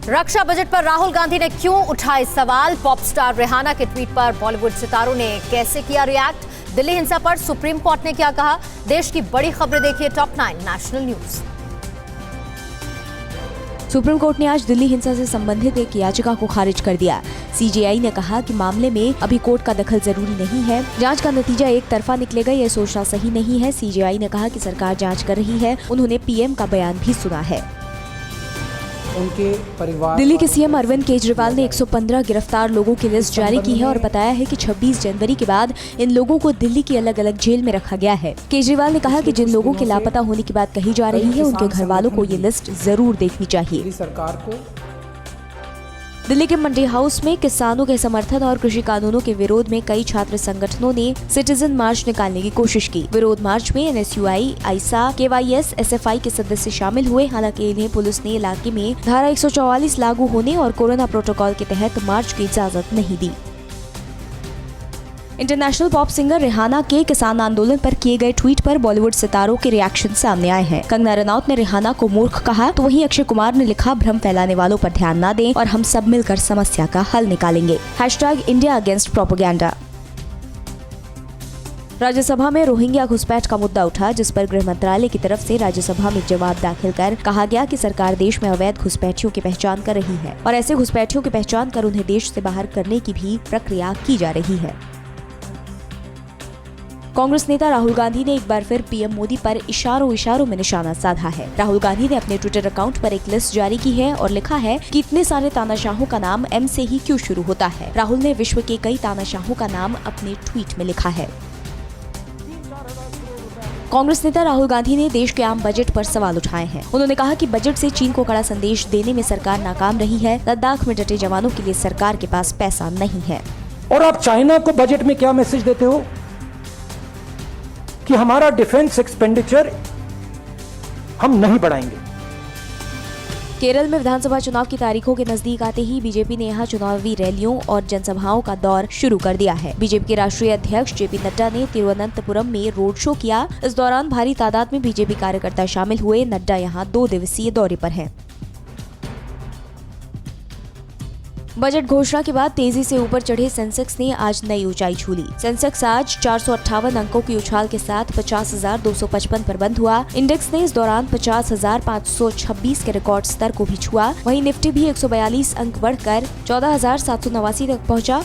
रक्षा budget पर राहुल गांधी ने क्यों उठाए सवाल? पॉप स्टार रिहाना के ट्वीट पर बॉलीवुड सितारों ने कैसे किया रिएक्ट? दिल्ली हिंसा पर सुप्रीम कोर्ट ने क्या कहा? देश की बड़ी खबरें देखिए top 9 national news. Supreme court ने आज दिल्ली हिंसा से संबंधित एक याचिका को खारिज कर दिया। सीजेआई ने कहा कि मामले में अभी कोर्ट का दखल जरूरी नहीं है। जांच का नतीजा एक तरफा निकलेगा, यह सोचना सही नहीं है। सीजेआई ने कहा कि सरकार जांच कर रही है। उन्होंने पीएम का बयान भी सुना है। उनके परिवार दिल्ली के सीएम अरविंद केजरीवाल ने 115 गिरफ्तार लोगों की लिस्ट जारी की है और बताया है कि 26 जनवरी के बाद इन लोगों को दिल्ली की अलग अलग जेल में रखा गया है। केजरीवाल ने कहा कि जिन लोगों के लापता होने की बात कही जा रही है, उनके घर वालों को ये लिस्ट जरूर देखनी चाहिए। सरकार को दिल्ली के मंडी हाउस में किसानों के समर्थन और कृषि कानूनों के विरोध में कई छात्र संगठनों ने सिटीजन मार्च निकालने की कोशिश की। विरोध मार्च में एनएसयूआई, आईसा, केवाईएस, एसएफआई के सदस्य शामिल हुए। हालांकि इन्हें पुलिस ने इलाके में धारा 144 लागू होने और कोरोना प्रोटोकॉल के तहत मार्च की इजाजत नहीं दी। इंटरनेशनल पॉप सिंगर रिहाना के किसान आंदोलन पर किए गए ट्वीट पर बॉलीवुड सितारों के रिएक्शन सामने आए हैं। कंगना रनौत ने रिहाना को मूर्ख कहा, तो वहीं अक्षय कुमार ने लिखा, भ्रम फैलाने वालों पर ध्यान न दें और हम सब मिलकर समस्या का हल निकालेंगे। #India against propaganda. राज्यसभा में रोहिंग्या घुसपैठ का मुद्दा उठा, जिस पर गृह मंत्रालय की तरफ से राज्यसभा में जवाब दाखिल कर कहा गया कि सरकार देश में अवैध घुसपैठियों की पहचान कर रही है और ऐसे घुसपैठियों की पहचान कर उन्हें देश से बाहर करने की भी प्रक्रिया की जा रही है। कांग्रेस नेता राहुल गांधी ने एक बार फिर पीएम मोदी पर इशारों में निशाना साधा है। राहुल गांधी ने अपने ट्विटर अकाउंट पर एक लिस्ट जारी की है और लिखा है कि इतने सारे तानाशाहों का नाम एम से ही क्यों शुरू होता है। राहुल ने विश्व के कई तानाशाहों का नाम अपने ट्वीट में लिखा है। कांग्रेस नेता राहुल गांधी ने देश के आम बजट पर सवाल उठाए हैं। उन्होंने कहा कि बजट से चीन को कड़ा संदेश देने में सरकार नाकाम रही है। लद्दाख में डटे जवानों के लिए सरकार के पास पैसा नहीं है। और आप चाइना को बजट में क्या मैसेज देते हो कि हमारा डिफेंस एक्सपेंडिचर हम नहीं बढ़ाएंगे। केरल में विधानसभा चुनाव की तारीखों के नजदीक आते ही बीजेपी ने यहां चुनावी रैलियों और जनसभाओं का दौर शुरू कर दिया है। बीजेपी के राष्ट्रीय अध्यक्ष जेपी नड्डा ने तिरुवनंतपुरम में रोड शो किया। इस दौरान भारी तादाद में बीजेपी कार्यकर्ता शामिल हुए। नड्डा यहां 2 दिवसीय दौरे पर हैं। बजट घोषणा के बाद तेजी से ऊपर चढ़े सेंसेक्स ने आज नई ऊंचाई छू ली। सेंसेक्स आज 458 अंकों की उछाल के साथ 50,255 पर बंद हुआ। इंडेक्स ने इस दौरान 50,526 के रिकॉर्ड स्तर को भी छुआ। वहीं निफ्टी भी 142 अंक बढ़कर 14,789 तक पहुंचा।